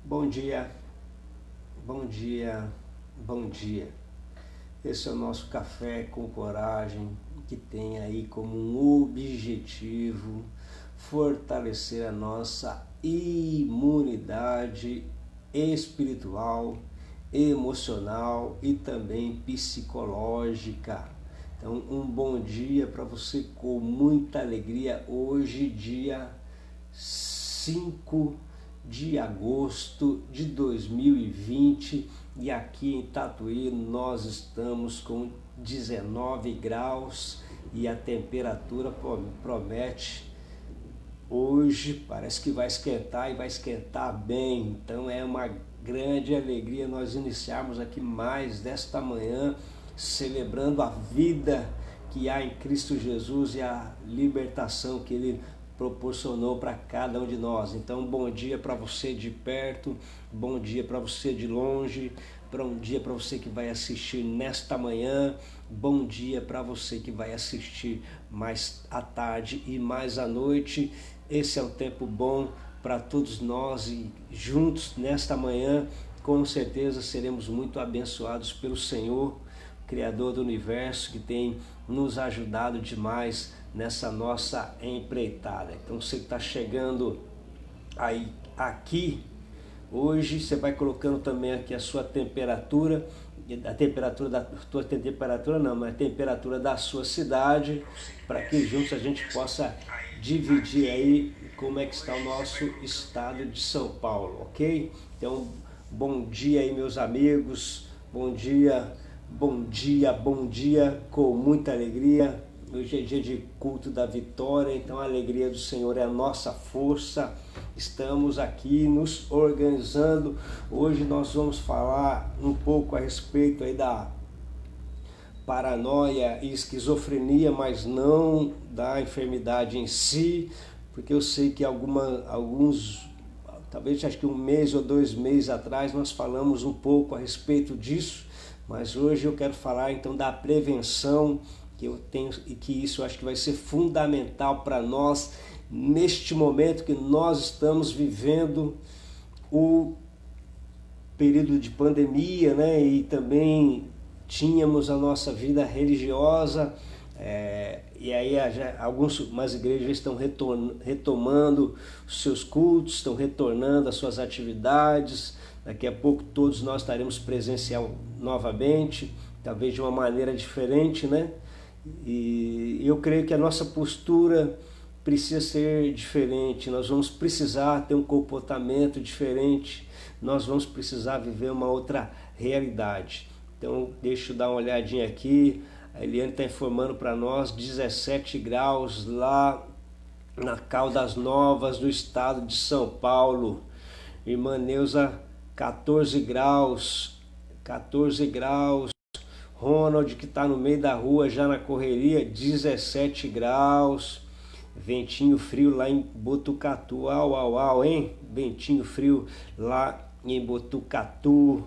Bom dia, bom dia, bom dia. Esse é o nosso Café com Coragem, que tem aí como um objetivo fortalecer a nossa imunidade espiritual, emocional e também psicológica. Então, um bom dia para você com muita alegria. Hoje, dia 5 de agosto de 2020, e aqui em Tatuí nós estamos com 19 graus e a temperatura promete. Hoje parece que vai esquentar e vai esquentar bem, então é uma grande alegria nós iniciarmos aqui mais desta manhã, celebrando a vida que há em Cristo Jesus e a libertação que Ele proporcionou para cada um de nós. Então, bom dia para você de perto, bom dia para você de longe, bom dia para você que vai assistir nesta manhã, bom dia para você que vai assistir mais à tarde e mais à noite. Esse é um tempo bom para todos nós e juntos nesta manhã, com certeza seremos muito abençoados pelo Senhor, Criador do Universo, que tem nos ajudado demais nessa nossa empreitada. Então você que está chegando aí aqui hoje, você vai colocando também aqui a sua temperatura, a temperatura da tua temperatura não, mas a temperatura da sua cidade, para que juntos a gente possa dividir aí como é que está o nosso estado de São Paulo, ok? Então, bom dia aí, meus amigos, bom dia, bom dia, bom dia, com muita alegria. Hoje é dia de culto da vitória, então a alegria do Senhor é a nossa força. Estamos aqui nos organizando. Hoje nós vamos falar um pouco a respeito aí da paranoia e esquizofrenia, mas não da enfermidade em si, porque eu sei que talvez acho que um mês ou 2 meses atrás nós falamos um pouco a respeito disso, mas hoje eu quero falar então da prevenção, que eu tenho e que isso eu acho que vai ser fundamental para nós neste momento que nós estamos vivendo o período de pandemia, né? E também tínhamos a nossa vida religiosa, e aí algumas igrejas estão retomando os seus cultos, estão retornando às suas atividades. Daqui a pouco todos nós estaremos presencial novamente, talvez de uma maneira diferente, né? E eu creio que a nossa postura precisa ser diferente, nós vamos precisar ter um comportamento diferente, nós vamos precisar viver uma outra realidade. Então deixa eu dar uma olhadinha aqui, a Eliane está informando para nós 17 graus lá na Caldas Novas do estado de São Paulo. Irmã Neuza, 14 graus, 14 graus. Ronald, que está no meio da rua já na correria, 17 graus. Ventinho frio lá em Botucatu, au, hein? Ventinho frio lá em Botucatu.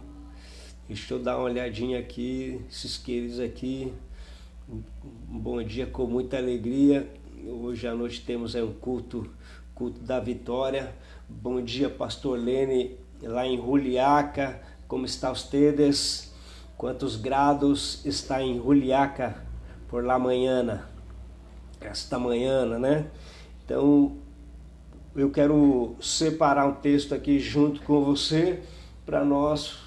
Deixa eu dar uma olhadinha aqui, esses queridos aqui. Um bom dia com muita alegria. Hoje à noite temos aí um culto da vitória. Bom dia, pastor Lene, lá em Juliaca. Como está ustedes? Quantos graus está em Juliaca por lá amanhã? Esta manhã, né? Então, eu quero separar um texto aqui junto com você para nós.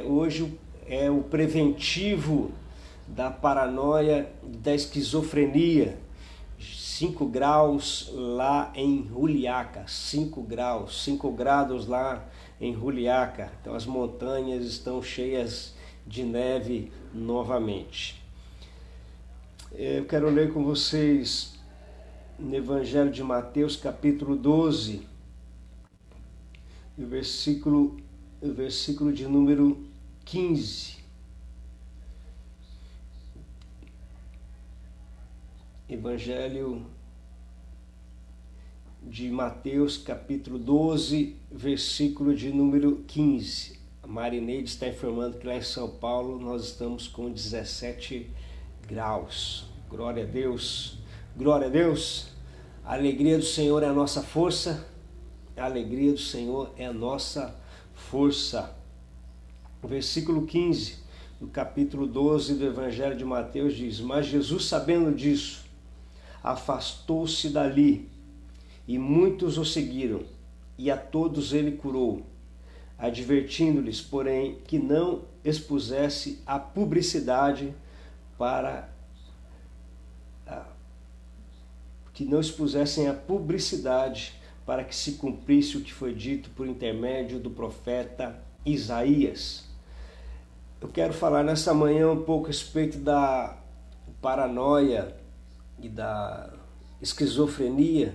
Hoje é o preventivo da paranoia, da esquizofrenia. 5 graus lá em Juliaca, 5 graus lá em Juliaca. Então as montanhas estão cheias de neve novamente. Eu quero ler com vocês no Evangelho de Mateus, capítulo 12, o versículo de número 15. Evangelho de Mateus, capítulo 12, versículo de número 15. A Marineide está informando que lá em São Paulo nós estamos com 17 graus. Glória a Deus, glória a Deus. A alegria do Senhor é a nossa força, A alegria do Senhor é a nossa força. O versículo 15 do capítulo 12 do Evangelho de Mateus diz: Mas Jesus, sabendo disso, afastou-se dali, e muitos o seguiram, e a todos ele curou, advertindo-lhes, porém, que não expusesse a publicidade que não expusessem a publicidade para que se cumprisse o que foi dito por intermédio do profeta Isaías. Eu quero falar nessa manhã um pouco a respeito da paranoia e da esquizofrenia,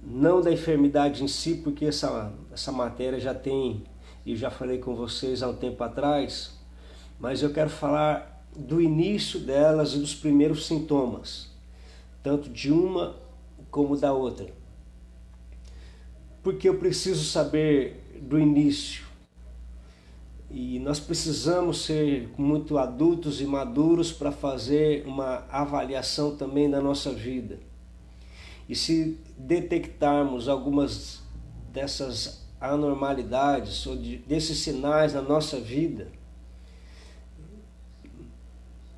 não da enfermidade em si, porque essa matéria já tem, e já falei com vocês há um tempo atrás, mas eu quero falar do início delas e dos primeiros sintomas, tanto de uma como da outra. Porque eu preciso saber do início. E nós precisamos ser muito adultos e maduros para fazer uma avaliação também da nossa vida. E se detectarmos algumas dessas anormalidades ou desses sinais na nossa vida,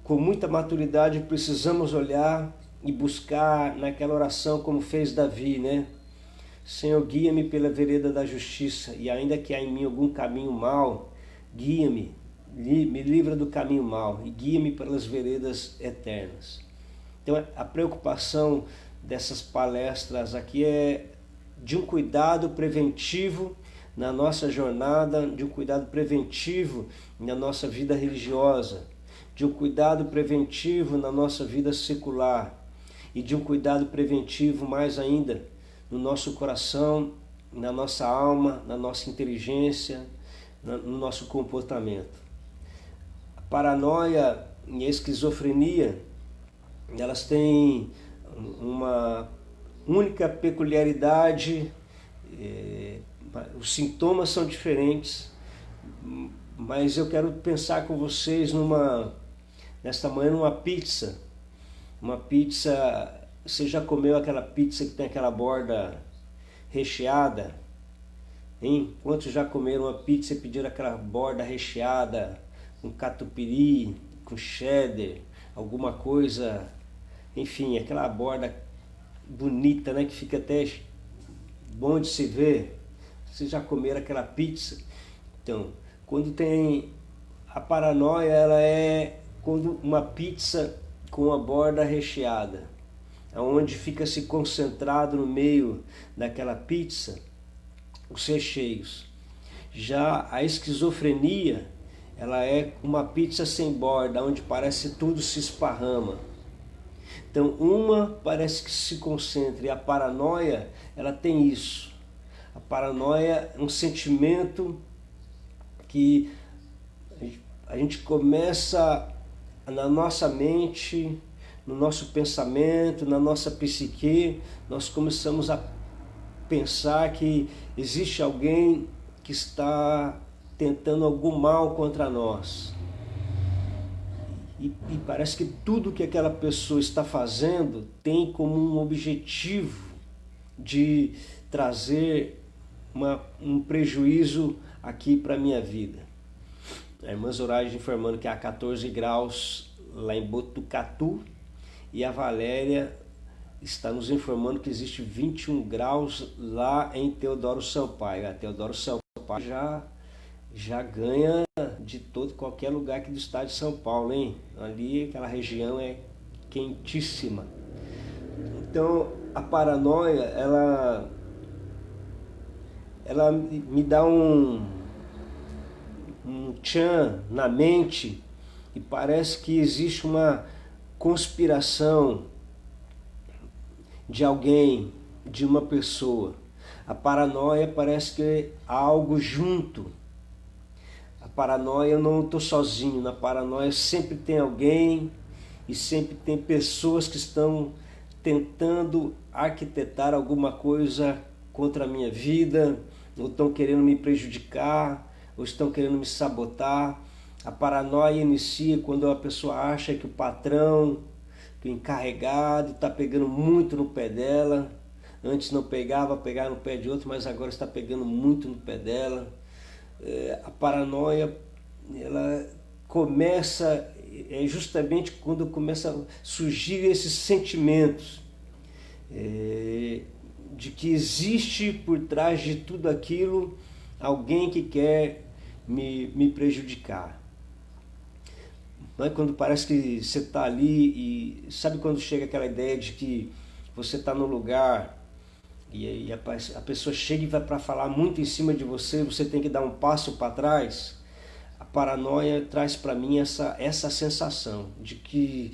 com muita maturidade precisamos olhar e buscar naquela oração como fez Davi, né? Senhor, guia-me pela vereda da justiça, e ainda que há em mim algum caminho mau, guia-me, me livra do caminho mau e guia-me pelas veredas eternas. Então a preocupação dessas palestras aqui é de um cuidado preventivo na nossa jornada, de um cuidado preventivo na nossa vida religiosa, de um cuidado preventivo na nossa vida secular e de um cuidado preventivo mais ainda no nosso coração, na nossa alma, na nossa inteligência, no nosso comportamento. A paranoia e a esquizofrenia, elas têm uma única peculiaridade, os sintomas são diferentes, mas eu quero pensar com vocês nesta manhã numa pizza. Uma pizza, você já comeu aquela pizza que tem aquela borda recheada? Hein? Quantos já comeram uma pizza e pediram aquela borda recheada com catupiry, com cheddar, alguma coisa, enfim, aquela borda bonita, né, que fica até bom de se ver? Vocês já comeram aquela pizza? Então, quando tem a paranoia, ela é quando uma pizza com a borda recheada, onde fica se concentrado no meio daquela pizza os recheios. Já a esquizofrenia, ela é uma pizza sem borda, onde parece tudo se esparrama. Então uma parece que se concentra, e a paranoia, ela tem isso. A paranoia é um sentimento que a gente começa na nossa mente, no nosso pensamento, na nossa psique, nós começamos a pensar que existe alguém que está tentando algum mal contra nós. E parece que tudo que aquela pessoa está fazendo tem como um objetivo de trazer um prejuízo aqui para a minha vida. A irmã Zoraide informando que há 14 graus lá em Botucatu, e a Valéria está nos informando que existe 21 graus lá em Teodoro Sampaio. A Teodoro Sampaio já ganha de qualquer lugar aqui do estado de São Paulo, hein? Ali aquela região é quentíssima. Então a paranoia, ela me dá um tchan na mente, e parece que existe uma conspiração de alguém, de uma pessoa. A paranoia parece que há algo junto. A paranoia, eu não estou sozinho. Na paranoia sempre tem alguém e sempre tem pessoas que estão tentando arquitetar alguma coisa contra a minha vida, ou estão querendo me prejudicar, ou estão querendo me sabotar. A paranoia inicia quando a pessoa acha que o patrão, que o encarregado está pegando muito no pé dela, Antes não pegava no pé de outro, mas agora está pegando muito no pé dela. A paranoia, ela começa justamente quando começa a surgir esses sentimentos de que existe por trás de tudo aquilo alguém que quer me prejudicar. Não é quando parece que você está ali e sabe quando chega aquela ideia de que você está no lugar e aí a pessoa chega e vai para falar muito em cima de você, você tem que dar um passo para trás. A paranoia traz para mim essa sensação de que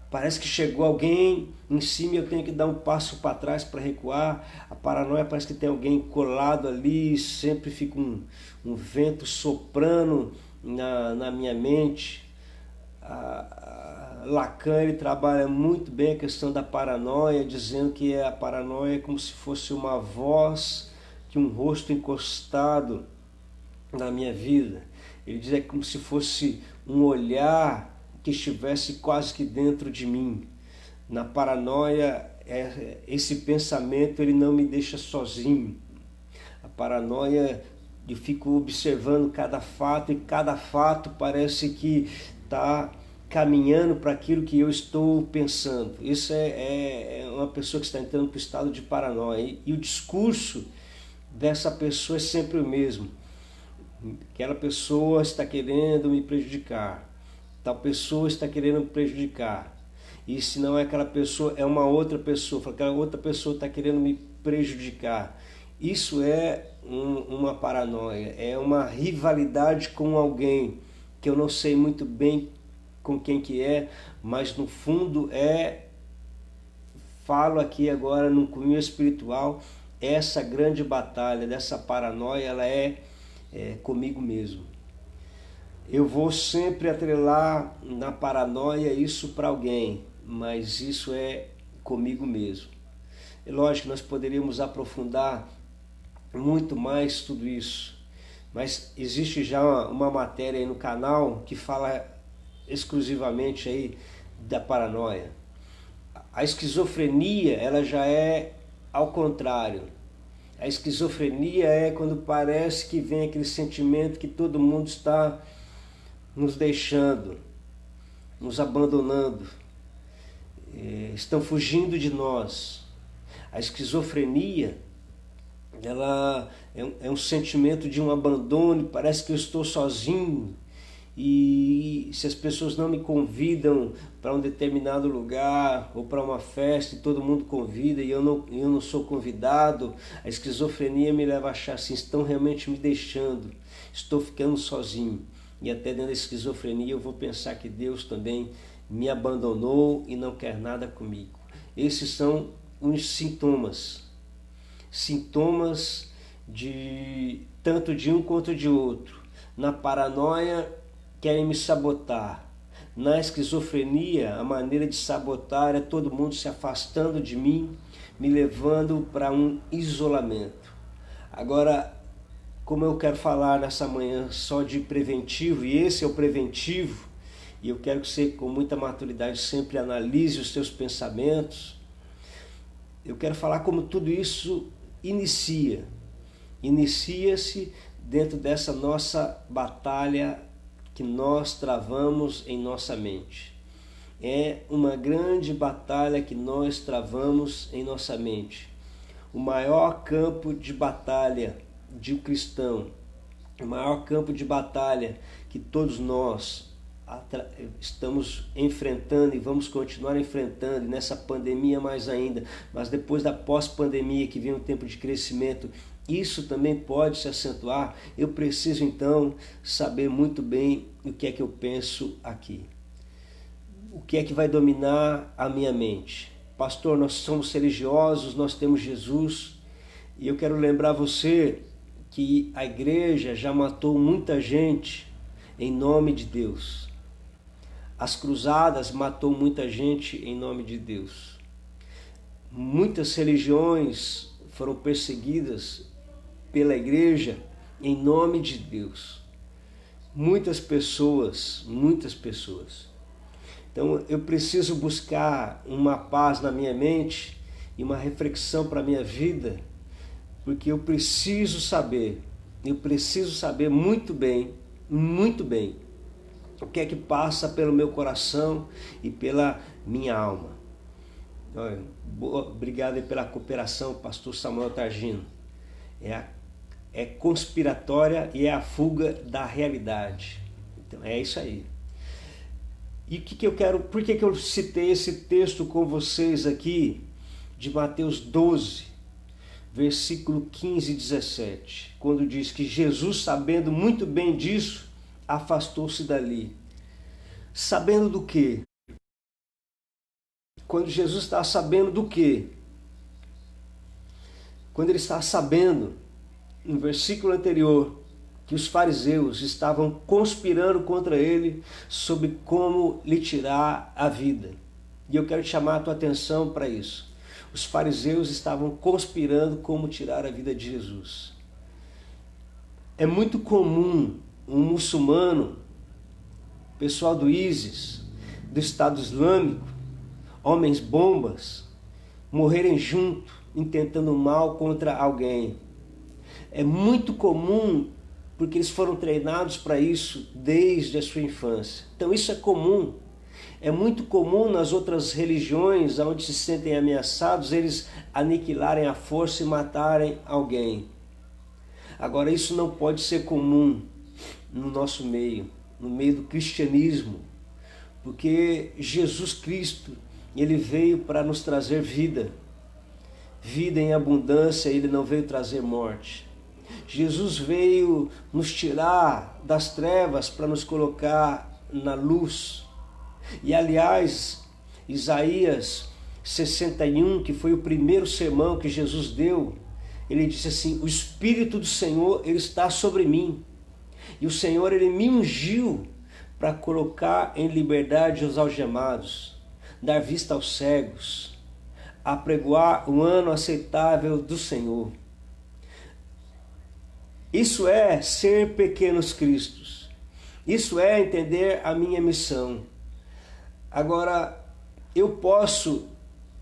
parece que chegou alguém em cima e eu tenho que dar um passo para trás para recuar. A paranoia parece que tem alguém colado ali, sempre fica um vento soprando na minha mente. Lacan, ele trabalha muito bem a questão da paranoia, dizendo que a paranoia é como se fosse uma voz de um rosto encostado na minha vida. Ele diz que é como se fosse um olhar que estivesse quase que dentro de mim. Na paranoia, esse pensamento ele não me deixa sozinho. A paranoia, eu fico observando cada fato e cada fato parece que está caminhando para aquilo que eu estou pensando. Isso é uma pessoa que está entrando para o estado de paranoia. E o discurso dessa pessoa é sempre o mesmo. Aquela pessoa está querendo me prejudicar. Tal pessoa está querendo me prejudicar. E se não é aquela pessoa, é uma outra pessoa. Aquela outra pessoa está querendo me prejudicar. Isso é uma paranoia. É uma rivalidade com alguém que eu não sei muito bem com quem que é, mas no fundo falo aqui agora no cunho espiritual, essa grande batalha dessa paranoia, ela é comigo mesmo. Eu vou sempre atrelar na paranoia isso para alguém, mas isso é comigo mesmo. É lógico que nós poderíamos aprofundar muito mais tudo isso, mas existe já uma matéria aí no canal que fala exclusivamente aí da paranoia. A esquizofrenia, ela já é ao contrário. A esquizofrenia é quando parece que vem aquele sentimento que todo mundo está nos deixando, nos abandonando, estão fugindo de nós. A esquizofrenia, ela é um sentimento de um abandono, parece que eu estou sozinho. E se as pessoas não me convidam para um determinado lugar ou para uma festa e todo mundo convida e eu não sou convidado, a esquizofrenia me leva a achar assim, estão realmente me deixando, estou ficando sozinho. E até dentro da esquizofrenia eu vou pensar que Deus também me abandonou e não quer nada comigo. Esses são os sintomas tanto de um quanto de outro. Na paranoia, querem me sabotar. Na esquizofrenia, a maneira de sabotar é todo mundo se afastando de mim, me levando para um isolamento. Agora, como eu quero falar nessa manhã só de preventivo, e esse é o preventivo, e eu quero que você, com muita maturidade, sempre analise os seus pensamentos, eu quero falar como tudo isso inicia-se dentro dessa nossa batalha que nós travamos em nossa mente. É uma grande batalha que nós travamos em nossa mente. O maior campo de batalha de um cristão, o maior campo de batalha que todos nós estamos enfrentando e vamos continuar enfrentando, e nessa pandemia mais ainda, mas depois da pós-pandemia que vem um tempo de crescimento, isso também pode se acentuar. Eu preciso então saber muito bem o que é que eu penso aqui. O que é que vai dominar a minha mente? Pastor, nós somos religiosos, nós temos Jesus, e eu quero lembrar você que a igreja já matou muita gente em nome de Deus. As cruzadas matou muita gente em nome de Deus. Muitas religiões foram perseguidas pela igreja em nome de Deus. Muitas pessoas. Então eu preciso buscar uma paz na minha mente e uma reflexão para a minha vida, porque eu preciso saber muito bem, o que é que passa pelo meu coração e pela minha alma. Obrigado pela cooperação, pastor Samuel Targino. É conspiratória e é a fuga da realidade. Então é isso aí. E por que eu citei esse texto com vocês aqui, de Mateus 12, versículo 15 e 17, quando diz que Jesus, sabendo muito bem disso, afastou-se dali. Sabendo do quê? Quando Jesus está sabendo do quê? Quando ele está sabendo, no versículo anterior, que os fariseus estavam conspirando contra ele sobre como lhe tirar a vida. E eu quero te chamar a tua atenção para isso. Os fariseus estavam conspirando como tirar a vida de Jesus. É muito comum um muçulmano, pessoal do ISIS, do Estado Islâmico, homens bombas, morrerem junto, intentando mal contra alguém. É muito comum, porque eles foram treinados para isso desde a sua infância. Então isso é comum. É muito comum nas outras religiões, onde se sentem ameaçados, eles aniquilarem à força e matarem alguém. Agora, isso não pode ser comum no nosso meio, no meio do cristianismo, porque Jesus Cristo, ele veio para nos trazer vida, vida em abundância, ele não veio trazer morte. Jesus veio nos tirar das trevas para nos colocar na luz. E aliás, Isaías 61, que foi o primeiro sermão que Jesus deu, ele disse assim: o Espírito do Senhor, ele está sobre mim. E o Senhor, ele me ungiu para colocar em liberdade os algemados, dar vista aos cegos, apregoar o ano aceitável do Senhor. Isso é ser pequenos cristos. Isso é entender a minha missão. Agora, eu posso,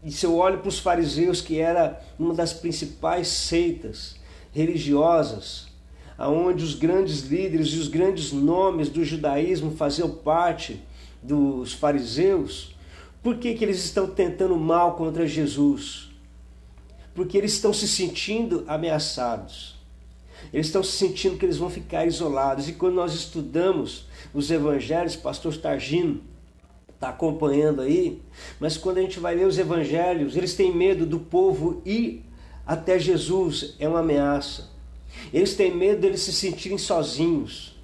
e se eu olho para os fariseus, que era uma das principais seitas religiosas, onde os grandes líderes e os grandes nomes do judaísmo faziam parte dos fariseus, por que eles estão tentando mal contra Jesus? Porque eles estão se sentindo ameaçados. Eles estão se sentindo que eles vão ficar isolados. E quando nós estudamos os evangelhos, pastor Targino está acompanhando aí, mas quando a gente vai ler os evangelhos, eles têm medo do povo ir até Jesus, é uma ameaça. Eles têm medo deles se sentirem sozinhos.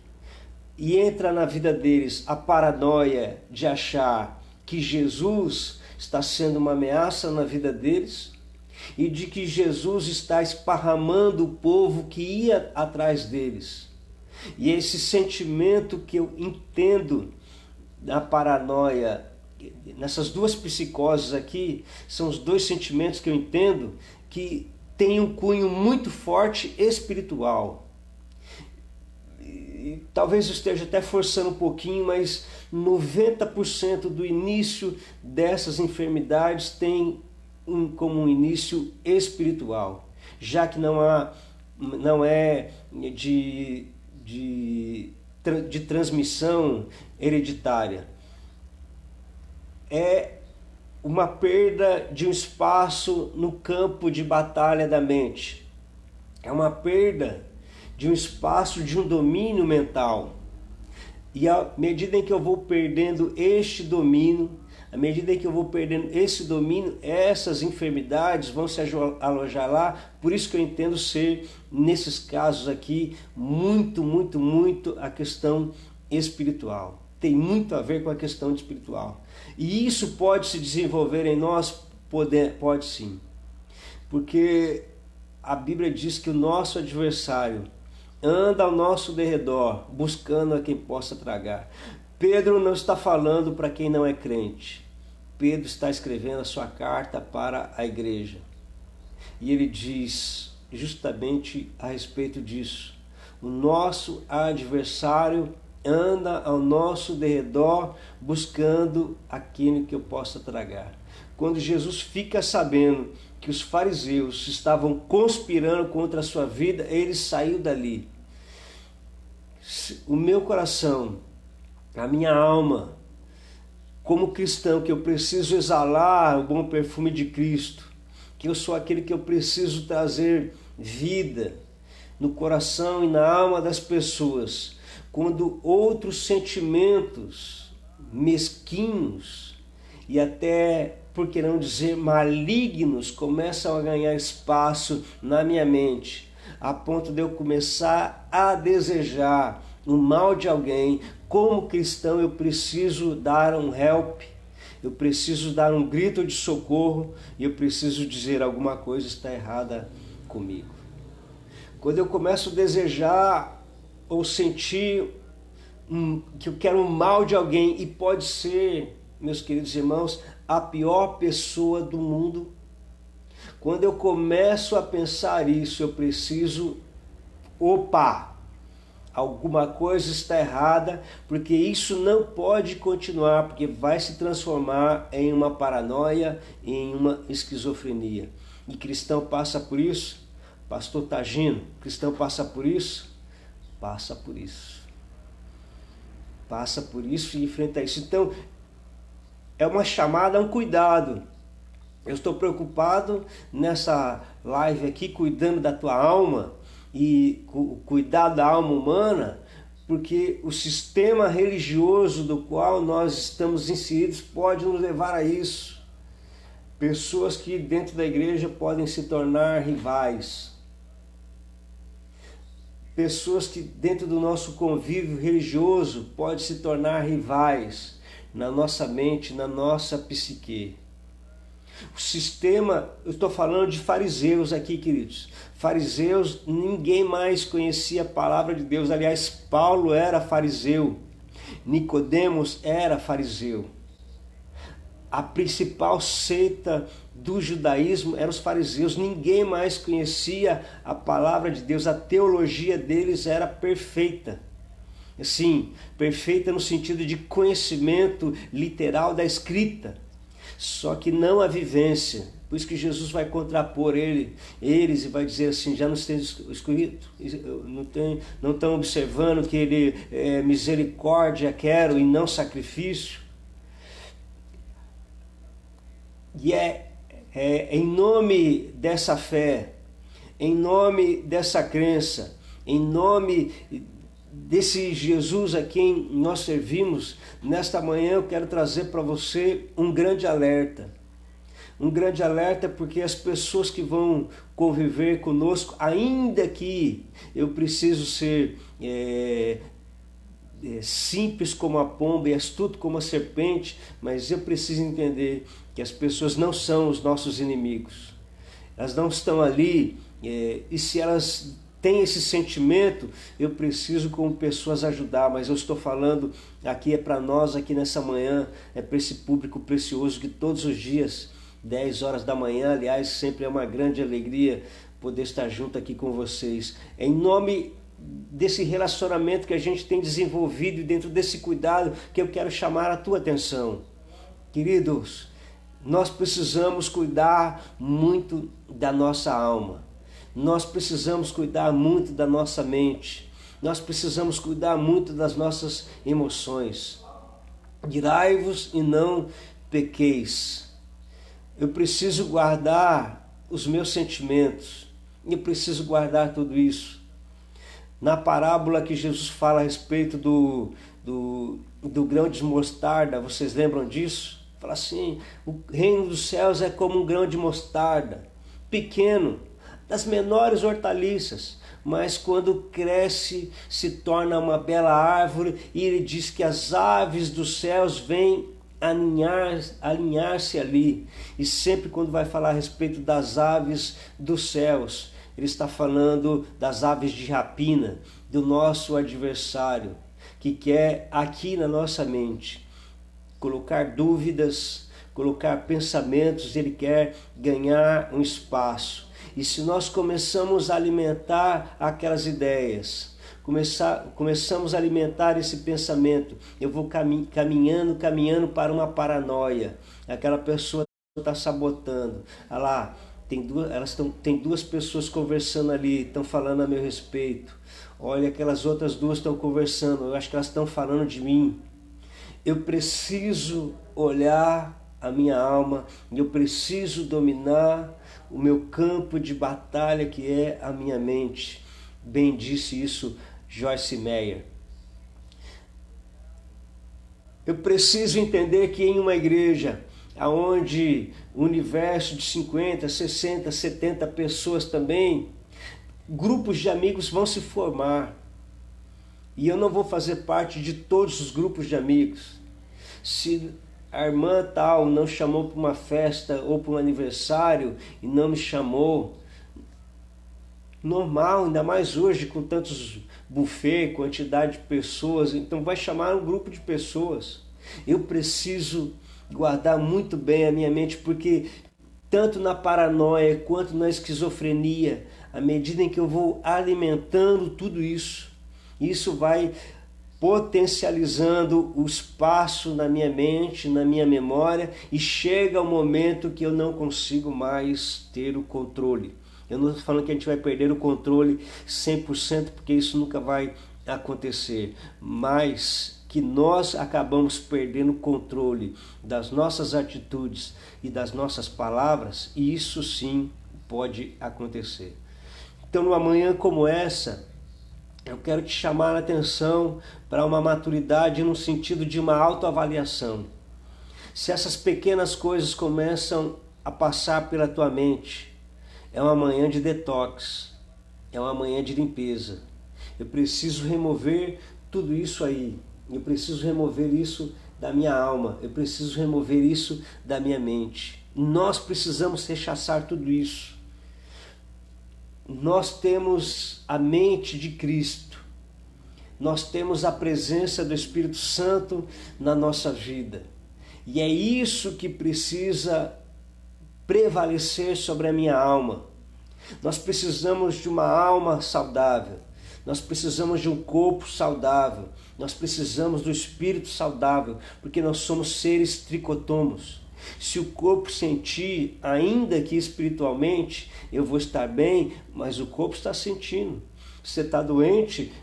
E entra na vida deles a paranoia de achar que Jesus está sendo uma ameaça na vida deles e de que Jesus está esparramando o povo que ia atrás deles. E esse sentimento que eu entendo da paranoia, nessas duas psicoses aqui, são os dois sentimentos que eu entendo que têm um cunho muito forte espiritual. E talvez eu esteja até forçando um pouquinho, mas 90% do início dessas enfermidades tem como um início espiritual, já que não é de transmissão hereditária. É uma perda de um espaço no campo de batalha da mente. É uma perda de um espaço, de um domínio mental. E à medida em que eu vou perdendo este domínio, à medida que eu vou perdendo esse domínio, essas enfermidades vão se alojar lá. Por isso que eu entendo ser, nesses casos aqui, muito a questão espiritual. Tem muito a ver com a questão espiritual. E isso pode se desenvolver em nós? Pode sim. Porque a Bíblia diz que o nosso adversário anda ao nosso derredor, buscando a quem possa tragar. Pedro não está falando para quem não é crente. Pedro está escrevendo a sua carta para a igreja. E ele diz justamente a respeito disso. O nosso adversário anda ao nosso derredor buscando aquilo que eu possa tragar. quando Jesus fica sabendo que os fariseus estavam conspirando contra a sua vida, ele saiu dali. O meu coração, a minha alma, como cristão, que eu preciso exalar o bom perfume de Cristo, que eu sou aquele que eu preciso trazer vida no coração e na alma das pessoas, quando outros sentimentos mesquinhos e até, por que não dizer, malignos começam a ganhar espaço na minha mente, a ponto de eu começar a desejar o mal de alguém. Como cristão, eu preciso dar um help, eu preciso dar um grito de socorro e eu preciso dizer: alguma coisa está errada comigo. Quando eu começo a desejar ou sentir que eu quero o mal de alguém, e pode ser, meus queridos irmãos, a pior pessoa do mundo, quando eu começo a pensar isso, eu preciso, alguma coisa está errada, porque isso não pode continuar, porque vai se transformar em uma paranoia, em uma esquizofrenia. E cristão passa por isso? Pastor Tagino, cristão passa por isso? Passa por isso. Passa por isso e enfrenta isso. Então, é uma chamada a um cuidado. Eu estou preocupado nessa live aqui, cuidando da tua alma e cuidar da alma humana, porque o sistema religioso do qual nós estamos inseridos pode nos levar a isso. Pessoas que dentro da igreja podem se tornar rivais. Pessoas que dentro do nosso convívio religioso podem se tornar rivais na nossa mente, na nossa psique. O sistema, eu estou falando de fariseus aqui, queridos. Fariseus, ninguém mais conhecia a palavra de Deus. Aliás, Paulo era fariseu. Nicodemos era fariseu. A principal seita do judaísmo eram os fariseus. Ninguém mais conhecia a palavra de Deus. A teologia deles era perfeita. Assim, perfeita no sentido de conhecimento literal da escrita. Só que não a vivência. Por isso que Jesus vai contrapor eles e vai dizer assim: já não tem escrito, não estão observando que ele misericórdia quero e não sacrifício. E em nome dessa fé, em nome dessa crença, em nome desse Jesus a quem nós servimos, nesta manhã eu quero trazer para você um grande alerta. Um grande alerta porque as pessoas que vão conviver conosco, ainda que eu preciso ser simples como a pomba e astuto como a serpente, mas eu preciso entender que as pessoas não são os nossos inimigos. Elas não estão ali, e se elas têm esse sentimento, eu preciso como pessoas ajudar, mas eu estou falando aqui para nós aqui nessa manhã, para esse público precioso que todos os dias, 10 horas da manhã, aliás, sempre é uma grande alegria poder estar junto aqui com vocês. Em nome desse relacionamento que a gente tem desenvolvido e dentro desse cuidado que eu quero chamar a tua atenção. Queridos, nós precisamos cuidar muito da nossa alma. Nós precisamos cuidar muito da nossa mente. Nós precisamos cuidar muito das nossas emoções. Irai-vos e não pequeis. Eu preciso guardar os meus sentimentos. Eu preciso guardar tudo isso. Na parábola que Jesus fala a respeito do grão de mostarda, vocês lembram disso? Fala assim: o reino dos céus é como um grão de mostarda, pequeno, das menores hortaliças, mas quando cresce se torna uma bela árvore, e ele diz que as aves dos céus vêm alinhar-se ali. E sempre quando vai falar a respeito das aves dos céus, ele está falando das aves de rapina, do nosso adversário, que quer aqui na nossa mente colocar dúvidas, colocar pensamentos, ele quer ganhar um espaço. E se nós começamos a alimentar aquelas ideias, começamos a alimentar esse pensamento, eu vou caminhando para uma paranoia. Aquela pessoa está sabotando. Olha lá, tem duas pessoas conversando ali, estão falando a meu respeito. Olha, aquelas outras duas estão conversando, eu acho que elas estão falando de mim. Eu preciso olhar a minha alma, eu preciso dominar o meu campo de batalha, que é a minha mente. Bem disse isso Joyce Meyer. Eu preciso entender que em uma igreja onde o universo de 50, 60, 70 pessoas também, grupos de amigos vão se formar. E eu não vou fazer parte de todos os grupos de amigos. Se a irmã tal não chamou para uma festa ou para um aniversário e não me chamou, normal, ainda mais hoje com tantos buffet, quantidade de pessoas, então vai chamar um grupo de pessoas. Eu preciso guardar muito bem a minha mente, porque tanto na paranoia quanto na esquizofrenia, à medida em que eu vou alimentando tudo isso, isso vai potencializando o espaço na minha mente, na minha memória, e chega o momento que eu não consigo mais ter o controle. Eu não estou falando que a gente vai perder o controle 100%, porque isso nunca vai acontecer, mas que nós acabamos perdendo o controle das nossas atitudes e das nossas palavras, e isso sim pode acontecer. Então, numa manhã como essa, eu quero te chamar a atenção para uma maturidade no sentido de uma autoavaliação. Se essas pequenas coisas começam a passar pela tua mente, é uma manhã de detox, é uma manhã de limpeza. Eu preciso remover tudo isso aí, eu preciso remover isso da minha alma, eu preciso remover isso da minha mente. Nós precisamos rechaçar tudo isso. Nós temos a mente de Cristo, nós temos a presença do Espírito Santo na nossa vida, e é isso que precisa prevalecer sobre a minha alma. Nós precisamos de uma alma saudável, nós precisamos de um corpo saudável, nós precisamos do espírito saudável, porque nós somos seres tricotomos. Se o corpo sentir, ainda que espiritualmente, eu vou estar bem, mas o corpo está sentindo. Você está doente,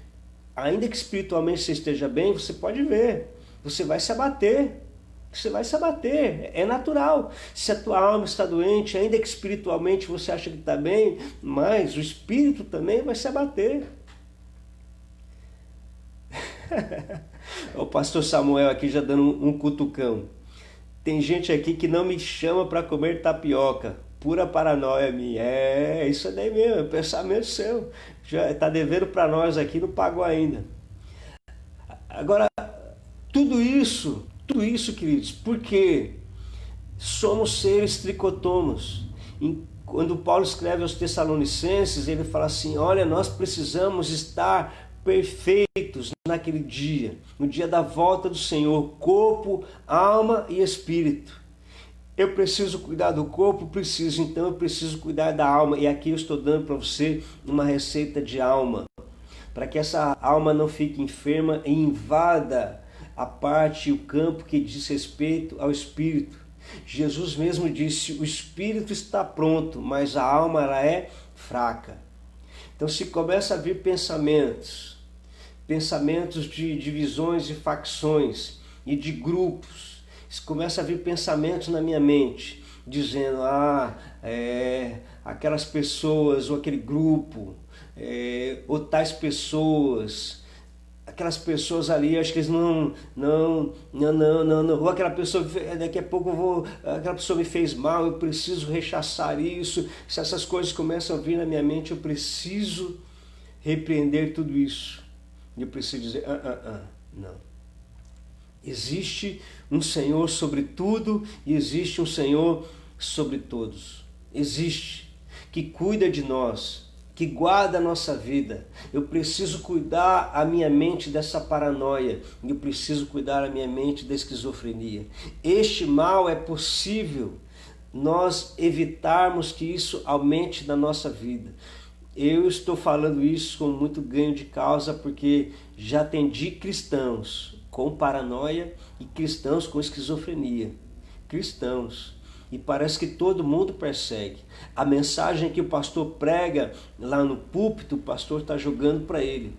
ainda que espiritualmente você esteja bem, você pode ver, você vai se abater. Você vai se abater, é natural. Se a tua alma está doente, ainda que espiritualmente você acha que está bem, mas o espírito também vai se abater. O pastor Samuel aqui já dando um cutucão. Tem gente aqui que não me chama para comer tapioca. Pura paranoia minha. É isso daí mesmo, é pensamento seu. Já está devendo para nós aqui, não pagou ainda. Agora, tudo isso, queridos, porque somos seres tricotomos. Quando Paulo escreve aos Tessalonicenses, ele fala assim: olha, nós precisamos estar perfeitos naquele dia, no dia da volta do Senhor, corpo, alma e espírito. Eu preciso cuidar do corpo? Preciso, então eu preciso cuidar da alma. E aqui eu estou dando para você uma receita de alma, para que essa alma não fique enferma e invada a parte e o campo que diz respeito ao espírito. Jesus mesmo disse: o espírito está pronto, mas a alma ela é fraca. Então se começa a vir pensamentos de divisões e facções e de grupos, se começa a vir pensamentos na minha mente, dizendo: aquelas pessoas ou aquele grupo, ou tais pessoas, aquelas pessoas ali, acho que eles não, ou aquela pessoa, daqui a pouco aquela pessoa me fez mal, eu preciso rechaçar isso. Se essas coisas começam a vir na minha mente, eu preciso repreender tudo isso. Eu preciso dizer: não. Existe um Senhor sobre tudo e existe um Senhor sobre todos. Existe, que cuida de nós, que guarda a nossa vida. Eu preciso cuidar a minha mente dessa paranoia. Eu preciso cuidar a minha mente da esquizofrenia. Este mal é possível nós evitarmos que isso aumente na nossa vida. Eu estou falando isso com muito ganho de causa, porque já atendi cristãos com paranoia e cristãos com esquizofrenia. Cristãos. e parece que todo mundo persegue. A mensagem que o pastor prega lá no púlpito, o pastor está jogando para ele.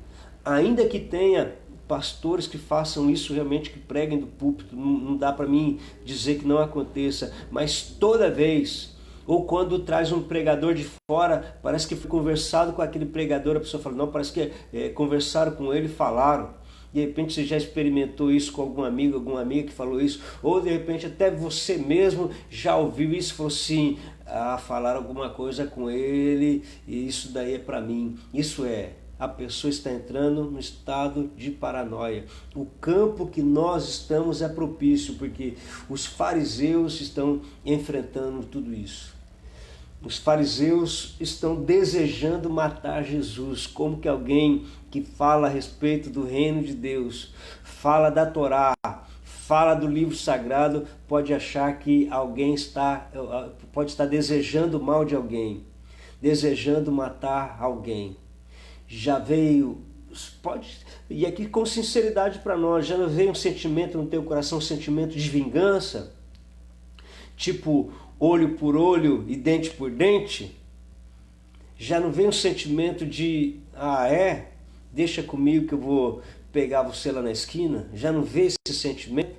Ainda que tenha pastores que façam isso realmente, que preguem do púlpito, não dá para mim dizer que não aconteça, mas toda vez, ou quando traz um pregador de fora, parece que foi conversado com aquele pregador, a pessoa fala, não, parece que conversaram com ele e falaram. De repente você já experimentou isso com algum amigo, alguma amiga que falou isso, ou de repente até você mesmo já ouviu isso e falou assim, falaram alguma coisa com ele e isso daí é para mim. Isso a pessoa está entrando no estado de paranoia. O campo que nós estamos é propício, porque os fariseus estão enfrentando tudo isso. Os fariseus estão desejando matar Jesus. Como que alguém que fala a respeito do reino de Deus, fala da Torá, fala do livro sagrado, pode achar que alguém pode estar desejando o mal de alguém, desejando matar alguém. Já veio, e aqui com sinceridade para nós, já veio um sentimento no teu coração, um sentimento de vingança, tipo olho por olho e dente por dente? Já não vem um sentimento de, deixa comigo que eu vou pegar você lá na esquina? Já não veio esse sentimento?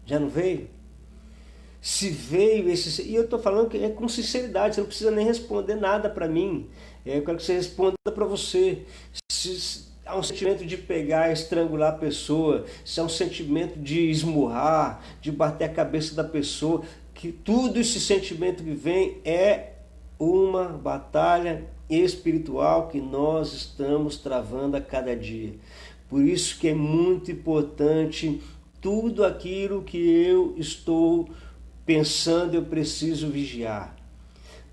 Já não veio? Se veio esse... E eu estou falando que é com sinceridade, você não precisa nem responder nada para mim. Eu quero que você responda para você. Se há um sentimento de pegar, estrangular a pessoa, se há um sentimento de esmurrar, de bater a cabeça da pessoa, que tudo esse sentimento que vem é uma batalha espiritual que nós estamos travando a cada dia. Por isso que é muito importante tudo aquilo que eu estou pensando, eu preciso vigiar.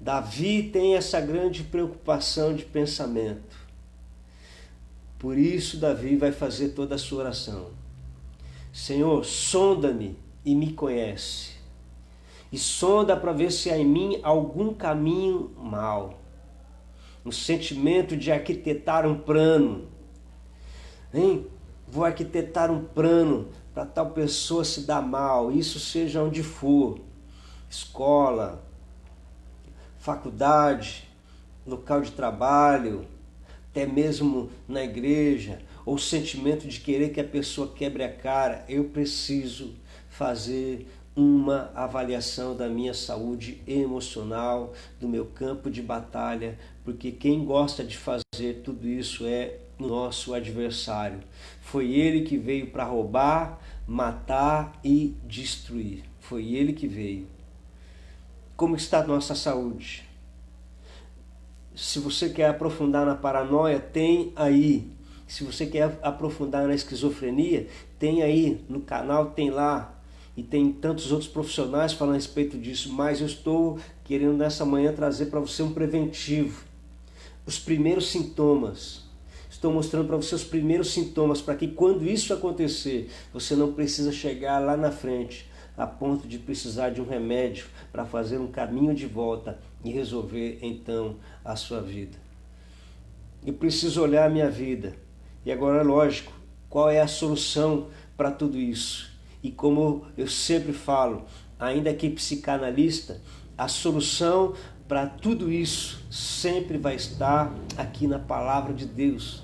Davi tem essa grande preocupação de pensamento. Por isso Davi vai fazer toda a sua oração. Senhor, sonda-me e me conhece. E sonda para ver se há em mim algum caminho mau. Um sentimento de arquitetar um plano. Vou arquitetar um plano para tal pessoa se dar mal. Isso seja onde for. Escola, faculdade, local de trabalho, até mesmo na igreja, ou o sentimento de querer que a pessoa quebre a cara. Eu preciso fazer uma avaliação da minha saúde emocional, do meu campo de batalha, porque quem gosta de fazer tudo isso é o nosso adversário. Foi ele que veio para roubar, matar e destruir. Foi ele que veio. Como está a nossa saúde? Se você quer aprofundar na paranoia, tem aí. Se você quer aprofundar na esquizofrenia, tem aí no canal, tem lá. E tem tantos outros profissionais falando a respeito disso. Mas eu estou querendo nessa manhã trazer para você um preventivo. Os primeiros sintomas. Estou mostrando para você os primeiros sintomas, para que quando isso acontecer, você não precisa chegar lá na frente a ponto de precisar de um remédio para fazer um caminho de volta e resolver então a sua vida. Eu preciso olhar a minha vida. E agora, lógico, qual é a solução para tudo isso? E como eu sempre falo, ainda que psicanalista, a solução para tudo isso sempre vai estar aqui na Palavra de Deus.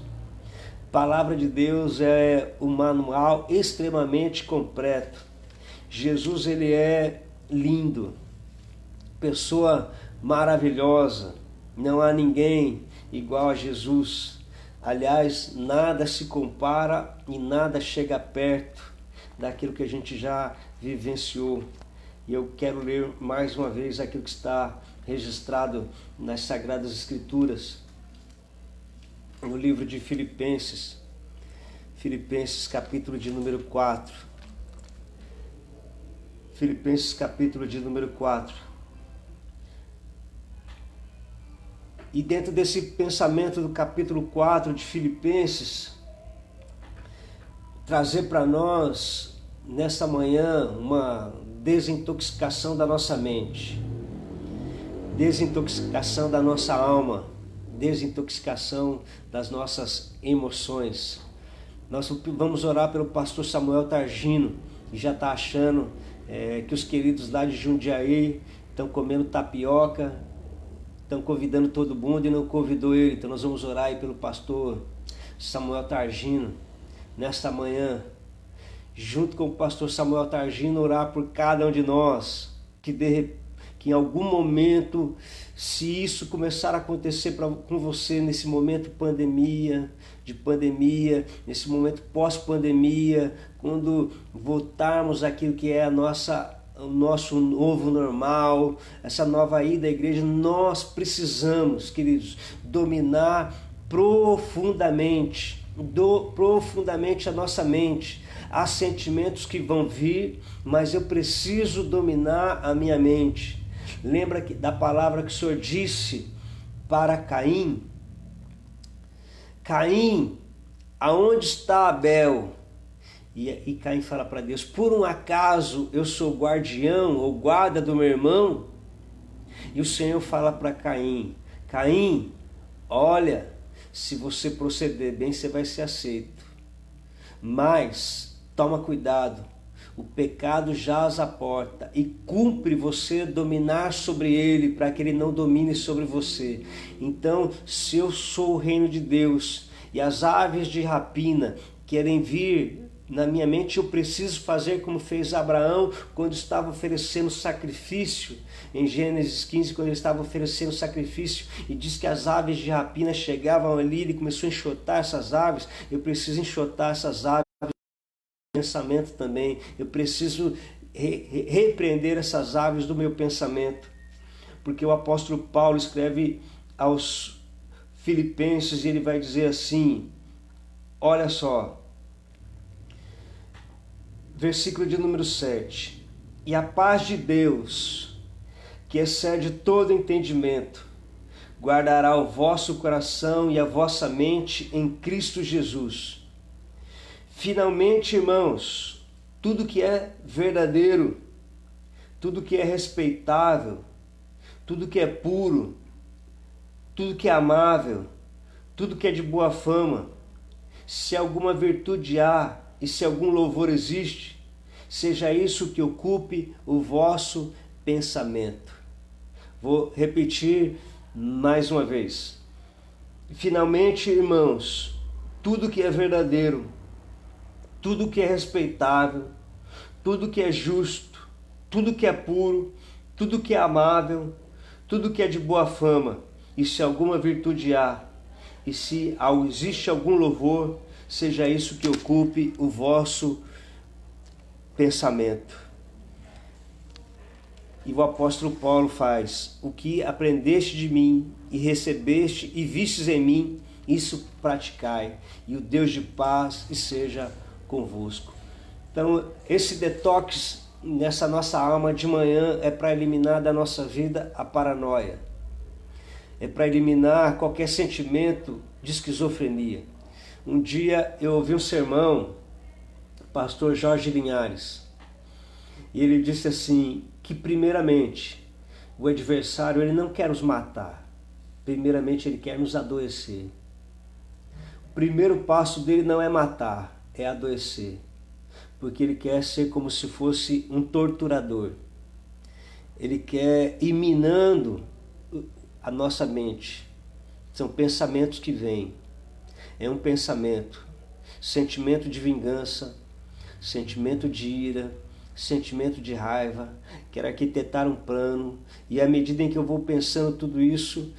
A Palavra de Deus é um manual extremamente completo. Jesus, ele é lindo, pessoa maravilhosa, não há ninguém igual a Jesus. Aliás, nada se compara e nada chega perto daquilo que a gente já vivenciou. E eu quero ler mais uma vez aquilo que está registrado nas Sagradas Escrituras, no livro de Filipenses, capítulo de número 4. Filipenses capítulo de número 4. E dentro desse pensamento do capítulo 4 de Filipenses, trazer para nós, nessa manhã, uma desintoxicação da nossa mente, desintoxicação da nossa alma, desintoxicação das nossas emoções. Nós vamos orar pelo pastor Samuel Targino, que já está achando que os queridos lá de Jundiaí estão comendo tapioca, estão convidando todo mundo e não convidou ele. Então nós vamos orar aí pelo pastor Samuel Targino nesta manhã, junto com o pastor Samuel Targino, orar por cada um de nós, que em algum momento, se isso começar a acontecer com você nesse momento de pandemia, nesse momento pós-pandemia, quando voltarmos àquilo que é o nosso novo normal, essa nova ida à igreja, nós precisamos, queridos, dominar profundamente a nossa mente. Há sentimentos que vão vir, mas eu preciso dominar a minha mente. Lembra da palavra que o Senhor disse para Caim? Caim, aonde está Abel? E Caim fala para Deus: por um acaso eu sou guardião ou guarda do meu irmão? E o Senhor fala para Caim: Caim, olha, se você proceder bem, você vai ser aceito. Mas toma cuidado, o pecado jaz à porta e cumpre você dominar sobre ele, para que ele não domine sobre você. Então, se eu sou o reino de Deus e as aves de rapina querem vir na minha mente, eu preciso fazer como fez Abraão quando estava oferecendo sacrifício, em Gênesis 15, quando ele estava oferecendo sacrifício, e diz que as aves de rapina chegavam ali, ele começou a enxotar essas aves. Eu preciso enxotar essas aves do pensamento também, eu preciso repreender essas aves do meu pensamento, porque o apóstolo Paulo escreve aos Filipenses e ele vai dizer assim, olha só, versículo de número 7. E a paz de Deus, que excede todo entendimento, guardará o vosso coração e a vossa mente em Cristo Jesus. Finalmente, irmãos, tudo que é verdadeiro, tudo que é respeitável, tudo que é puro, tudo que é amável, tudo que é de boa fama, se alguma virtude há, e se algum louvor existe, seja isso que ocupe o vosso pensamento. Vou repetir mais uma vez. Finalmente, irmãos, tudo que é verdadeiro, tudo que é respeitável, tudo que é justo, tudo que é puro, tudo que é amável, tudo que é de boa fama, e se alguma virtude há, e se existe algum louvor, seja isso que ocupe o vosso pensamento. E o apóstolo Paulo faz: o que aprendeste de mim e recebeste e vistes em mim, isso praticai, e o Deus de paz seja convosco. Então, esse detox nessa nossa alma de manhã é para eliminar da nossa vida a paranoia, é para eliminar qualquer sentimento de esquizofrenia. Um dia eu ouvi um sermão do pastor Jorge Linhares, e ele disse assim, que primeiramente o adversário ele não quer nos matar, primeiramente ele quer nos adoecer. O primeiro passo dele não é matar, é adoecer, porque ele quer ser como se fosse um torturador. Ele quer ir minando a nossa mente. São pensamentos que vêm. É um pensamento, sentimento de vingança, sentimento de ira, sentimento de raiva, quero arquitetar um plano, e à medida em que eu vou pensando tudo isso,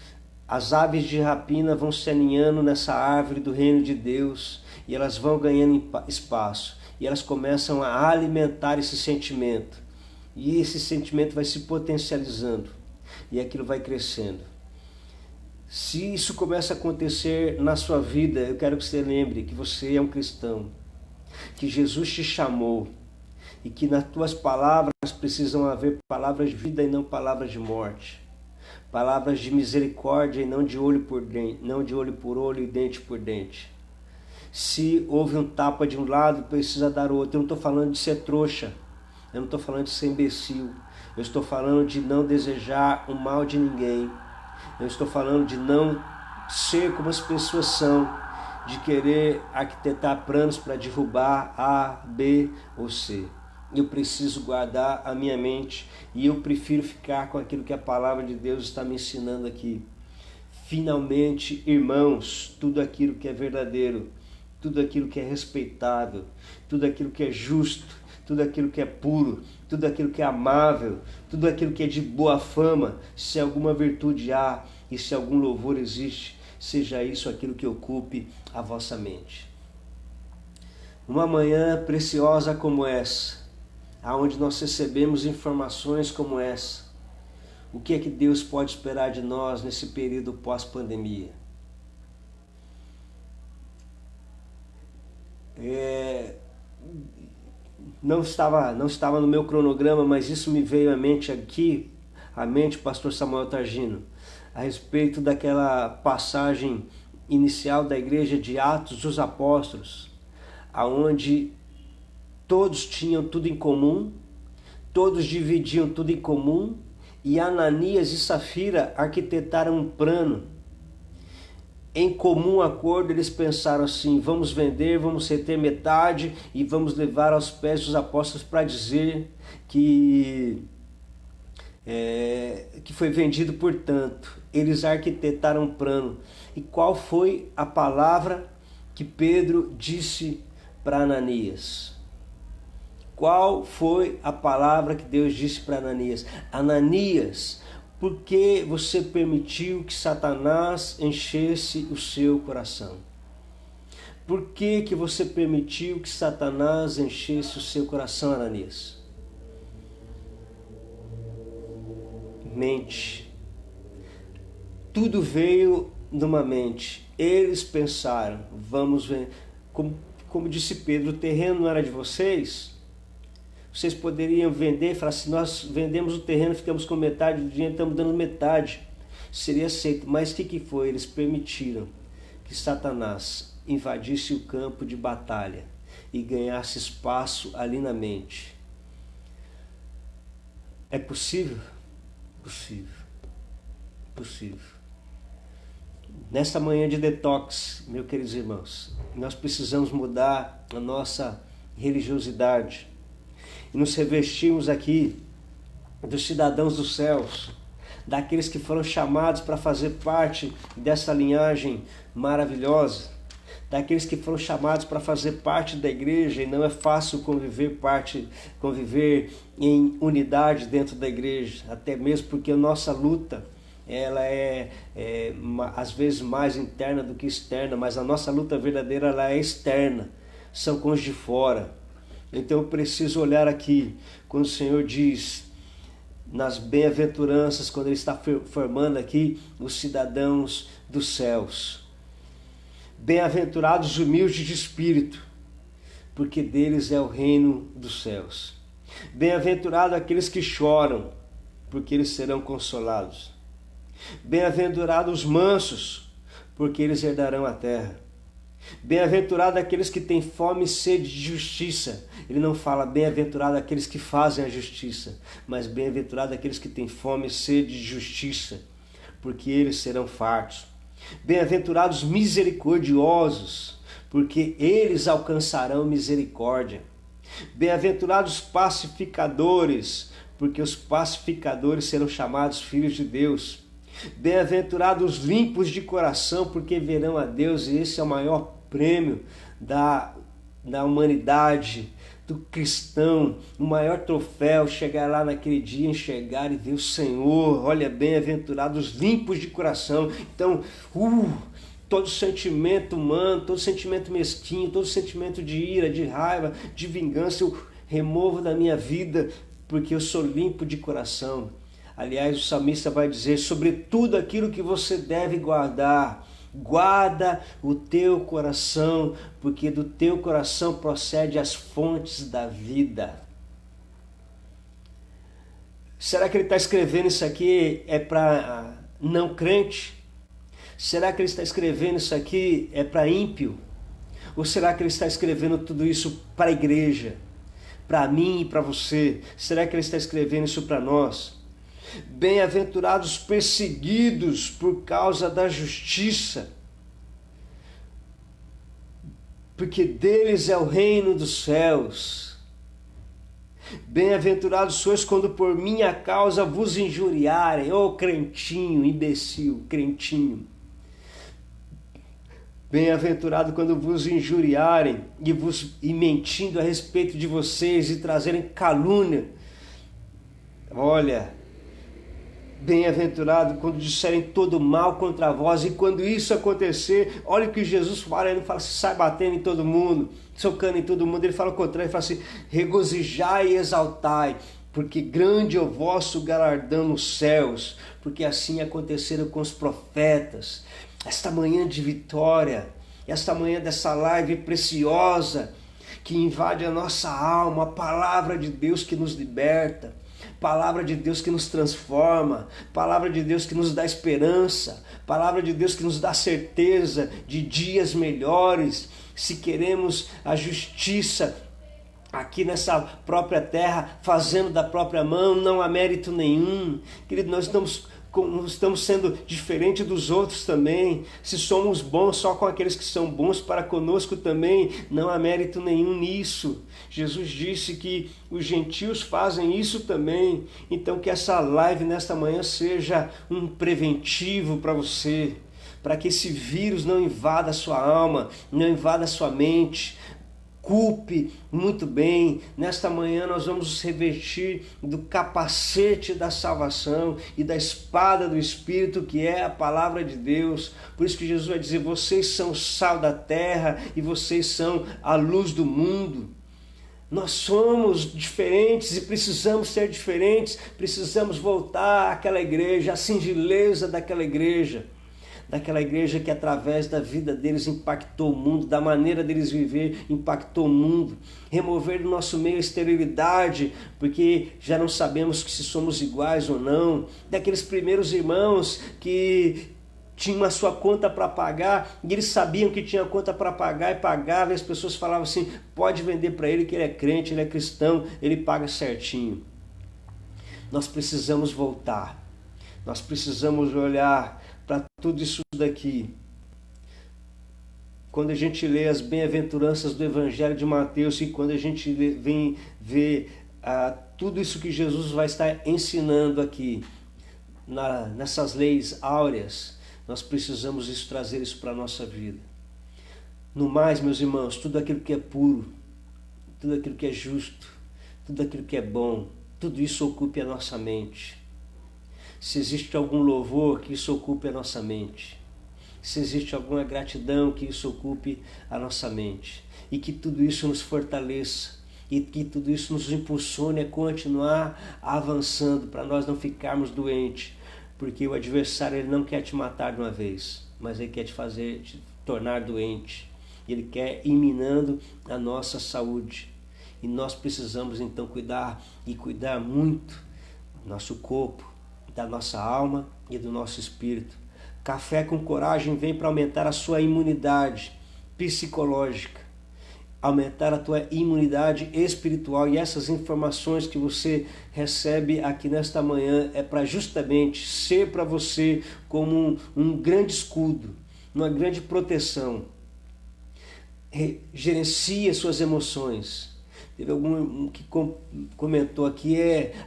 as aves de rapina vão se aninhando nessa árvore do reino de Deus, e elas vão ganhando espaço, e elas começam a alimentar esse sentimento, e esse sentimento vai se potencializando, e aquilo vai crescendo. Se isso começa a acontecer na sua vida, eu quero que você lembre que você é um cristão, que Jesus te chamou e que nas tuas palavras precisam haver palavras de vida e não palavras de morte, palavras de misericórdia e não de olho por dente, não de olho por olho e dente por dente. Se houve um tapa de um lado, precisa dar outro. Eu não estou falando de ser trouxa, eu não estou falando de ser imbecil, eu estou falando de não desejar o mal de ninguém. Eu estou falando de não ser como as pessoas são, de querer arquitetar planos para derrubar A, B ou C. eu preciso guardar a minha mente e eu prefiro ficar com aquilo que a palavra de Deus está me ensinando aqui. Finalmente, irmãos, tudo aquilo que é verdadeiro, tudo aquilo que é respeitável, tudo aquilo que é justo, tudo aquilo que é puro, tudo aquilo que é amável, tudo aquilo que é de boa fama, se alguma virtude há e se algum louvor existe, seja isso aquilo que ocupe a vossa mente. Uma manhã preciosa como essa, aonde nós recebemos informações como essa, o que é que Deus pode esperar de nós nesse período pós-pandemia? Não estava no meu cronograma, mas isso me veio à mente aqui, pastor Samuel Targino, a respeito daquela passagem inicial da igreja de Atos dos Apóstolos, aonde todos tinham tudo em comum, todos dividiam tudo em comum, e Ananias e Safira arquitetaram um plano. Em comum acordo, eles pensaram assim: vamos vender, vamos reter metade e vamos levar aos pés dos apóstolos para dizer que foi vendido por tanto. Eles arquitetaram um plano. E qual foi a palavra que Pedro disse para Ananias? Qual foi a palavra que Deus disse para Ananias? Ananias, por que você permitiu que Satanás enchesse o seu coração? Por que você permitiu que Satanás enchesse o seu coração, Ananias? Mente. Tudo veio numa mente. Eles pensaram, vamos ver. Como disse Pedro, o terreno não era de vocês? Vocês poderiam vender e falar assim: nós vendemos o terreno, ficamos com metade do dinheiro, estamos dando metade. Seria aceito. Mas o que foi? Eles permitiram que Satanás invadisse o campo de batalha e ganhasse espaço ali na mente. É possível? Possível. Possível. Nesta manhã de detox, meus queridos irmãos, nós precisamos mudar a nossa religiosidade e nos revestirmos aqui dos cidadãos dos céus, daqueles que foram chamados para fazer parte dessa linhagem maravilhosa, daqueles que foram chamados para fazer parte da igreja. E não é fácil conviver em unidade dentro da igreja, até mesmo porque a nossa luta ela é às vezes mais interna do que externa, mas a nossa luta verdadeira ela é externa, são com os de fora. Então eu preciso olhar aqui, quando o Senhor diz, nas bem-aventuranças, quando Ele está formando aqui os cidadãos dos céus. Bem-aventurados os humildes de espírito, porque deles é o reino dos céus. Bem-aventurados aqueles que choram, porque eles serão consolados. Bem-aventurados os mansos, porque eles herdarão a terra. Bem-aventurado aqueles que têm fome e sede de justiça. Ele não fala bem-aventurado aqueles que fazem a justiça, mas bem-aventurado aqueles que têm fome e sede de justiça, porque eles serão fartos. Bem-aventurados misericordiosos, porque eles alcançarão misericórdia. Bem-aventurados pacificadores, porque os pacificadores serão chamados filhos de Deus. Bem-aventurados limpos de coração, porque verão a Deus. E esse é o maior prêmio da humanidade, do cristão, o maior troféu, chegar lá naquele dia, enxergar e ver o Senhor. Olha, bem-aventurados limpos de coração. Então, todo sentimento humano, todo sentimento mesquinho, todo sentimento de ira, de raiva, de vingança, eu removo da minha vida, porque eu sou limpo de coração. Aliás, o salmista vai dizer: sobre tudo aquilo que você deve guardar, guarda o teu coração, porque do teu coração procede as fontes da vida. Será que ele está escrevendo isso aqui para não crente? Será que ele está escrevendo isso aqui para ímpio? Ou será que ele está escrevendo tudo isso para a igreja? Para mim e para você? Será que ele está escrevendo isso para nós? Bem-aventurados perseguidos por causa da justiça, porque deles é o reino dos céus. Bem-aventurados sois quando por minha causa vos injuriarem. Ô crentinho, imbecil, crentinho. Bem-aventurado quando vos injuriarem e mentindo a respeito de vocês e trazerem calúnia. Olha, bem-aventurado quando disserem todo mal contra vós, e quando isso acontecer, olha o que Jesus fala, ele não fala assim, sai batendo em todo mundo, socando em todo mundo, ele fala o contrário, ele fala assim, regozijai e exaltai, porque grande é o vosso galardão nos céus, porque assim aconteceram com os profetas. Esta manhã de vitória, esta manhã dessa live preciosa, que invade a nossa alma, a palavra de Deus que nos liberta, palavra de Deus que nos transforma, palavra de Deus que nos dá esperança, palavra de Deus que nos dá certeza de dias melhores. Se queremos a justiça aqui nessa própria terra, fazendo da própria mão, não há mérito nenhum. Querido, nós estamos sendo diferentes dos outros também. Se somos bons só com aqueles que são bons para conosco também, não há mérito nenhum nisso. Jesus disse que os gentios fazem isso também. Então que essa live nesta manhã seja um preventivo para você, para que esse vírus não invada a sua alma, não invada a sua mente. Culpe muito bem. Nesta manhã nós vamos nos revestir do capacete da salvação e da espada do Espírito, que é a palavra de Deus. Por isso que Jesus vai dizer, vocês são o sal da terra e vocês são a luz do mundo. Nós somos diferentes e precisamos ser diferentes, precisamos voltar àquela igreja, à singeleza daquela igreja que através da vida deles impactou o mundo, da maneira deles viver impactou o mundo. Remover do nosso meio a esterilidade, porque já não sabemos se somos iguais ou não. Daqueles primeiros irmãos que tinham a sua conta para pagar, e eles sabiam que tinha conta para pagar e pagavam, e as pessoas falavam assim, pode vender para ele que ele é crente, ele é cristão, ele paga certinho. Nós precisamos voltar, nós precisamos olhar para tudo isso daqui. Quando a gente lê as bem-aventuranças do Evangelho de Mateus e quando a gente vem ver tudo isso que Jesus vai estar ensinando aqui, nessas leis áureas, nós precisamos trazer isso para a nossa vida. No mais, meus irmãos, tudo aquilo que é puro, tudo aquilo que é justo, tudo aquilo que é bom, tudo isso ocupe a nossa mente. Se existe algum louvor, que isso ocupe a nossa mente. Se existe alguma gratidão, que isso ocupe a nossa mente. E que tudo isso nos fortaleça. E que tudo isso nos impulsione a continuar avançando, para nós não ficarmos doentes. Porque o adversário ele não quer te matar de uma vez, mas ele quer te tornar doente. Ele quer ir minando a nossa saúde. E nós precisamos então cuidar muito do nosso corpo, da nossa alma e do nosso espírito. Café com coragem vem para aumentar a sua imunidade psicológica, aumentar a tua imunidade espiritual, e essas informações que você recebe aqui nesta manhã é para justamente ser para você como um grande escudo, uma grande proteção. Gerencia suas emoções. Teve algum que comentou aqui,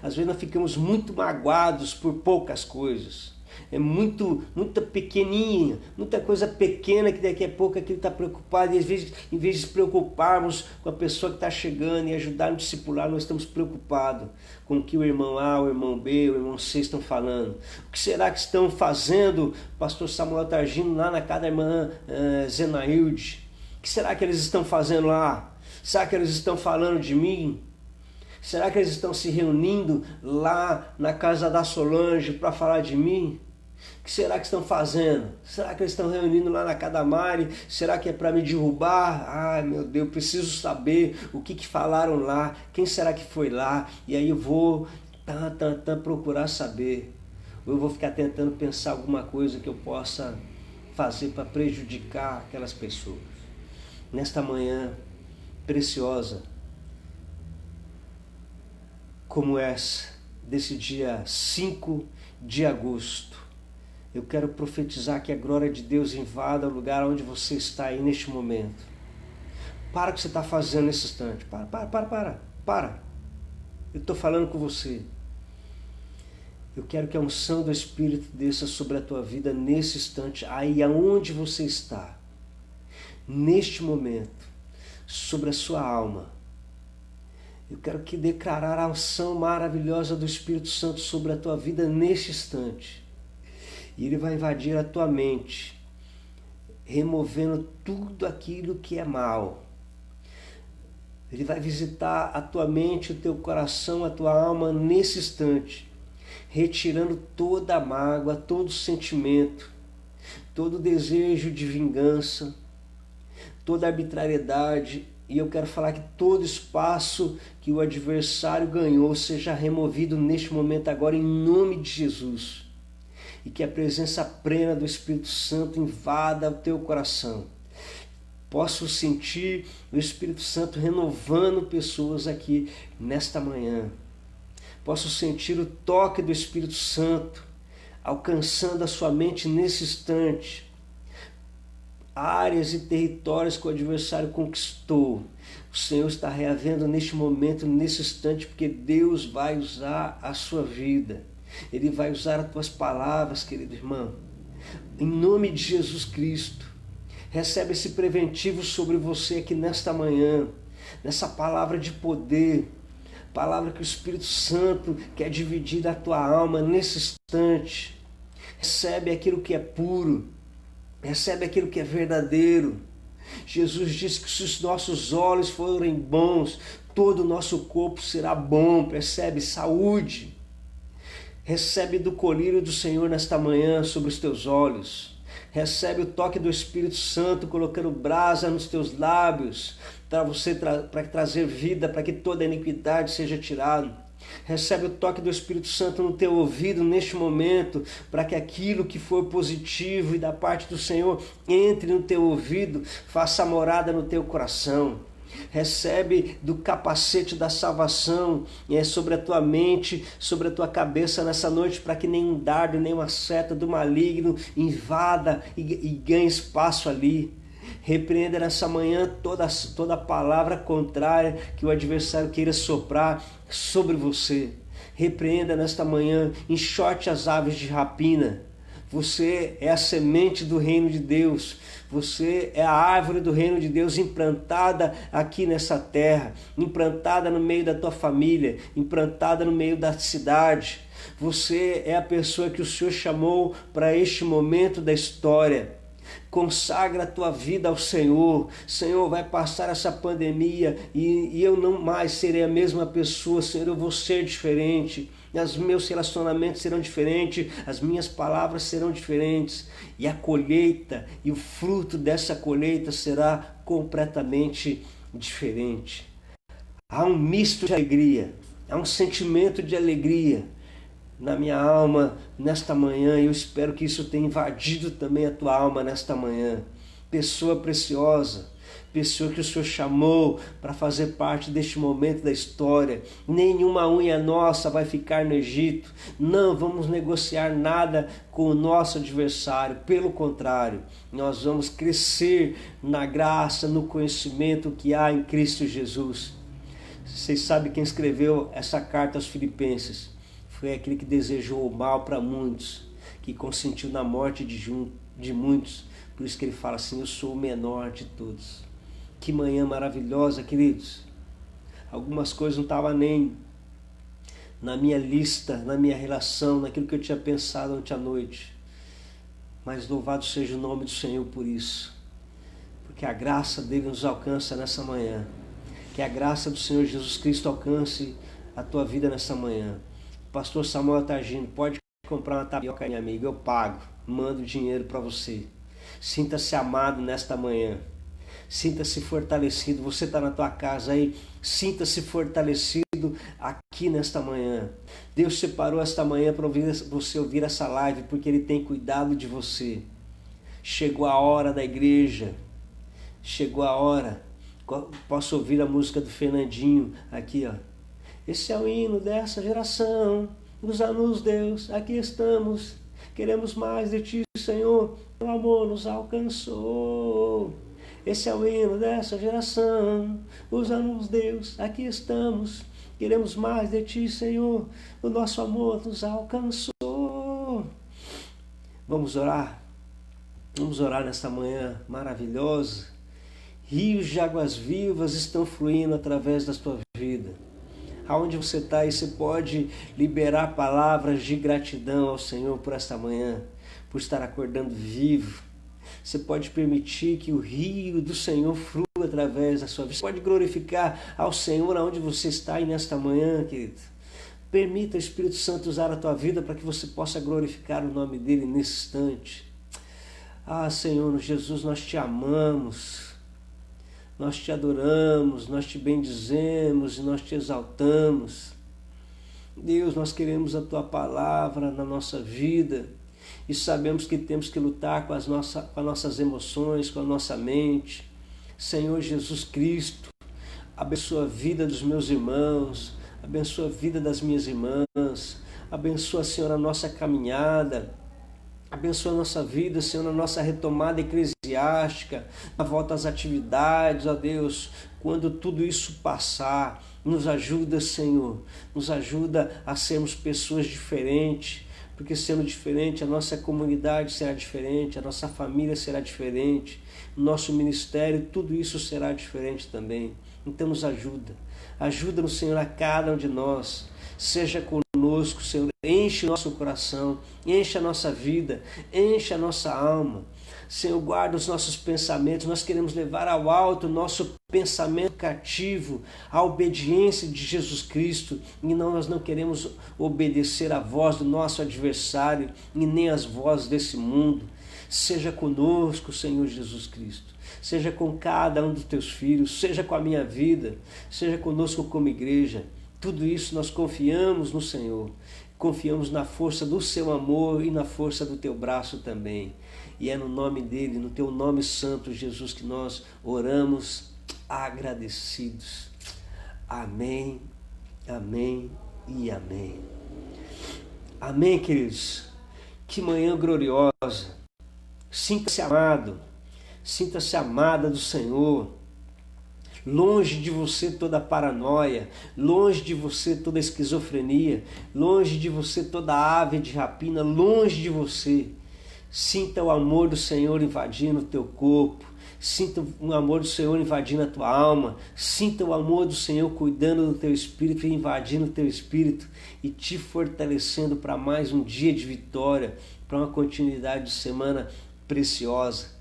às vezes nós ficamos muito magoados por poucas coisas. É muita pequenininha, muita coisa pequena que daqui a pouco aquilo está preocupado. E às vezes, em vez de se preocuparmos com a pessoa que está chegando e ajudar no discipular, nós estamos preocupados com o que o irmão A, o irmão B, o irmão C estão falando. O que será que estão fazendo, pastor Samuel Targino, lá na casa da irmã Zenailde? O que será que eles estão fazendo lá? Será que eles estão falando de mim? Será que eles estão se reunindo lá na casa da Solange para falar de mim? O que será que estão fazendo? Será que eles estão reunindo lá na casa da Mari? Será que é para me derrubar? Ai meu Deus, preciso saber o que falaram lá. Quem será que foi lá? E aí eu vou procurar saber. Ou eu vou ficar tentando pensar alguma coisa que eu possa fazer para prejudicar aquelas pessoas. Nesta manhã preciosa como essa, desse dia 5 de agosto, eu quero profetizar que a glória de Deus invada o lugar onde você está aí neste momento. Para o que você está fazendo nesse instante. Para. Eu estou falando com você. Eu quero que a unção do Espírito desça sobre a tua vida nesse instante, aí aonde você está, neste momento, sobre a sua alma. Eu quero que declarar a unção maravilhosa do Espírito Santo sobre a tua vida neste instante. E ele vai invadir a tua mente, removendo tudo aquilo que é mal. Ele vai visitar a tua mente, o teu coração, a tua alma nesse instante, retirando toda a mágoa, todo sentimento, todo desejo de vingança, toda arbitrariedade. E eu quero falar que todo espaço que o adversário ganhou seja removido neste momento agora em nome de Jesus. E que a presença plena do Espírito Santo invada o teu coração. Posso sentir o Espírito Santo renovando pessoas aqui nesta manhã. Posso sentir o toque do Espírito Santo alcançando a sua mente nesse instante. Áreas e territórios que o adversário conquistou. O Senhor está reavendo neste momento, nesse instante, porque Deus vai usar a sua vida. Ele vai usar as tuas palavras, querido irmão. Em nome de Jesus Cristo. Recebe esse preventivo sobre você aqui nesta manhã, nessa palavra de poder, palavra que o Espírito Santo quer dividir a tua alma nesse instante. Recebe aquilo que é puro, recebe aquilo que é verdadeiro. Jesus disse que se os nossos olhos forem bons, todo o nosso corpo será bom, percebe? Saúde. Recebe do colírio do Senhor nesta manhã sobre os teus olhos. Recebe o toque do Espírito Santo colocando brasa nos teus lábios para trazer vida, para que toda iniquidade seja tirada. Recebe o toque do Espírito Santo no teu ouvido neste momento, para que aquilo que for positivo e da parte do Senhor entre no teu ouvido, faça morada no teu coração. Recebe do capacete da salvação sobre a tua mente, sobre a tua cabeça nessa noite, para que nenhum dardo, nenhuma seta do maligno invada e ganhe espaço ali. Repreenda nessa manhã toda palavra contrária que o adversário queira soprar sobre você. Repreenda nesta manhã, enxote as aves de rapina. Você é a semente do reino de Deus. Você é a árvore do reino de Deus implantada aqui nessa terra, implantada no meio da tua família, implantada no meio da cidade. Você é a pessoa que o Senhor chamou para este momento da história. Consagra a tua vida ao Senhor. Senhor, vai passar essa pandemia e eu não mais serei a mesma pessoa. Senhor, eu vou ser diferente. Os meus relacionamentos serão diferentes, as minhas palavras serão diferentes. E a colheita e o fruto dessa colheita será completamente diferente. Há um misto de alegria, há um sentimento de alegria na minha alma nesta manhã, e eu espero que isso tenha invadido também a tua alma nesta manhã. Pessoa preciosa, pessoa que o Senhor chamou para fazer parte deste momento da história. Nenhuma unha nossa vai ficar no Egito. Não vamos negociar nada com o nosso adversário. Pelo contrário, nós vamos crescer na graça, no conhecimento que há em Cristo Jesus. Vocês sabem quem escreveu essa carta aos Filipenses? Foi aquele que desejou o mal para muitos, que consentiu na morte de muitos. Por isso que ele fala assim: eu sou o menor de todos. Que manhã maravilhosa, queridos. Algumas coisas não estavam nem na minha lista, na minha relação, naquilo que eu tinha pensado ontem à noite. Mas louvado seja o nome do Senhor por isso. Porque a graça dele nos alcança nessa manhã. Que a graça do Senhor Jesus Cristo alcance a tua vida nessa manhã. O pastor Samuel está agindo. Pode comprar uma tapioca, minha amiga. Eu pago. Mando dinheiro para você. Sinta-se amado nesta manhã. Sinta-se fortalecido. Você está na tua casa aí. Sinta-se fortalecido aqui nesta manhã. Deus separou esta manhã para você ouvir essa live, porque Ele tem cuidado de você. Chegou a hora da igreja. Chegou a hora. Posso ouvir a música do Fernandinho aqui, ó. Esse é o hino dessa geração. Usa-nos, Deus, aqui estamos. Queremos mais de Ti, Senhor. Teu amor nos alcançou. Esse é o hino dessa geração. Usa-nos, Deus, aqui estamos. Queremos mais de Ti, Senhor. O nosso amor nos alcançou. Vamos orar. Vamos orar nesta manhã maravilhosa. Rios de águas vivas estão fluindo através da tua vida. Aonde você está aí, você pode liberar palavras de gratidão ao Senhor por esta manhã, por estar acordando vivo. Você pode permitir que o rio do Senhor flua através da sua vida. Você pode glorificar ao Senhor aonde você está aí nesta manhã, querido. Permita o Espírito Santo usar a tua vida para que você possa glorificar o nome dele nesse instante. Ah, Senhor Jesus, nós te amamos. Nós te adoramos, nós te bendizemos e nós te exaltamos. Deus, nós queremos a tua palavra na nossa vida e sabemos que temos que lutar com as nossas emoções, com a nossa mente. Senhor Jesus Cristo, abençoa a vida dos meus irmãos, abençoa a vida das minhas irmãs, abençoa, Senhor, a nossa caminhada. Abençoa a nossa vida, Senhor, na nossa retomada eclesiástica, na volta às atividades, ó Deus, quando tudo isso passar, nos ajuda, Senhor, nos ajuda a sermos pessoas diferentes, porque sendo diferente, a nossa comunidade será diferente, a nossa família será diferente, o nosso ministério, tudo isso será diferente também. Então nos ajuda-nos, Senhor, a cada um de nós, seja conosco, Senhor, enche o nosso coração, enche a nossa vida, enche a nossa alma. Senhor, guarda os nossos pensamentos, nós queremos levar ao alto o nosso pensamento cativo, à obediência de Jesus Cristo, e nós não queremos obedecer à voz do nosso adversário, e nem às vozes desse mundo. Seja conosco, Senhor Jesus Cristo, seja com cada um dos teus filhos, seja com a minha vida, seja conosco como igreja. Tudo isso nós confiamos no Senhor, confiamos na força do seu amor e na força do teu braço também. E é no nome dele, no teu nome santo, Jesus, que nós oramos agradecidos. Amém, amém e amém. Amém, queridos. Que manhã gloriosa. Sinta-se amado, sinta-se amada do Senhor. Longe de você toda paranoia, longe de você toda esquizofrenia, longe de você toda ave de rapina, longe de você. Sinta o amor do Senhor invadindo o teu corpo, sinta o amor do Senhor invadindo a tua alma, sinta o amor do Senhor cuidando do teu espírito e invadindo o teu espírito e te fortalecendo para mais um dia de vitória, para uma continuidade de semana preciosa.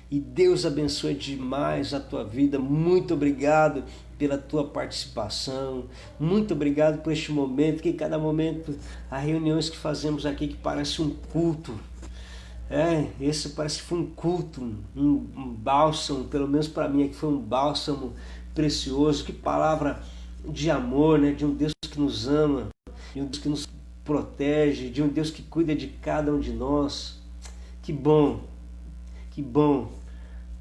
E Deus abençoe demais a tua vida. Muito obrigado pela tua participação. Muito obrigado por este momento, que cada momento, as reuniões que fazemos aqui, que parece um culto. Esse parece que foi um culto, um bálsamo, pelo menos para mim aqui foi um bálsamo precioso. Que palavra de amor, né? De um Deus que nos ama, de um Deus que nos protege, de um Deus que cuida de cada um de nós. Que bom, que bom.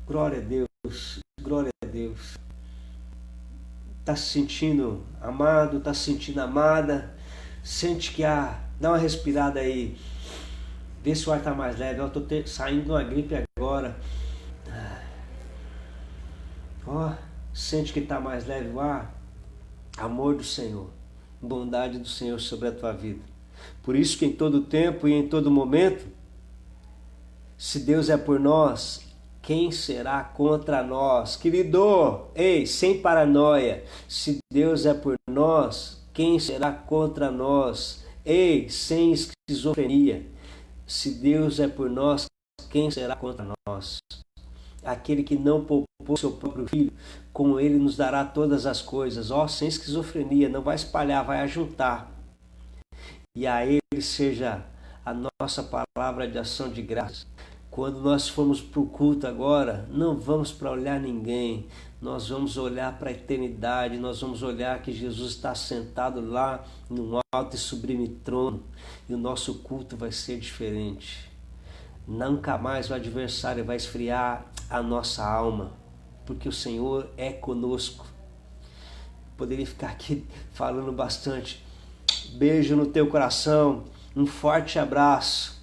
Glória a Deus, glória a Deus. Está se sentindo amado, está se sentindo amada? Sente que dá uma respirada aí. Vê se o ar está mais leve. Eu estou saindo de uma gripe agora. Sente que está mais leve o ar? Amor do Senhor, bondade do Senhor sobre a tua vida. Por isso que em todo tempo e em todo momento, se Deus é por nós, quem será contra nós? Querido, sem paranoia. Se Deus é por nós, quem será contra nós? Sem esquizofrenia. Se Deus é por nós, quem será contra nós? Aquele que não poupou seu próprio filho, com ele nos dará todas as coisas. Sem esquizofrenia, não vai espalhar, vai ajuntar. E a ele seja a nossa palavra de ação de graças. Quando nós formos para o culto agora, não vamos para olhar ninguém, nós vamos olhar para a eternidade, nós vamos olhar que Jesus está sentado lá num alto e sublime trono, e o nosso culto vai ser diferente. Nunca mais o adversário vai esfriar a nossa alma, porque o Senhor é conosco. Poderia ficar aqui falando bastante. Beijo no teu coração, um forte abraço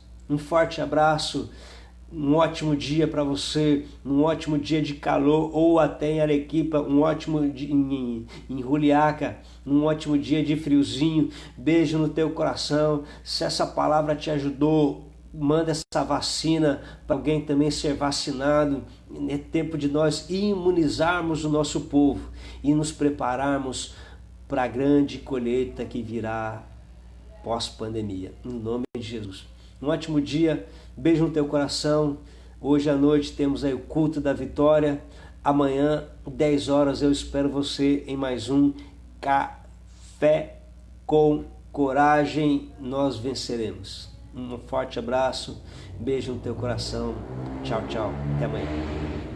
um ótimo dia para você, um ótimo dia de calor, ou até em Arequipa, um ótimo dia em Juliaca, um ótimo dia de friozinho. Beijo no teu coração. Se essa palavra te ajudou, manda essa vacina para alguém também ser vacinado. É tempo de nós imunizarmos o nosso povo e nos prepararmos para a grande colheita que virá pós-pandemia. Em nome de Jesus. Um ótimo dia, beijo no teu coração. Hoje à noite temos aí o culto da vitória. Amanhã, 10 horas, eu espero você em mais um Café com Coragem. Nós venceremos. Um forte abraço, beijo no teu coração. Tchau, tchau. Até amanhã.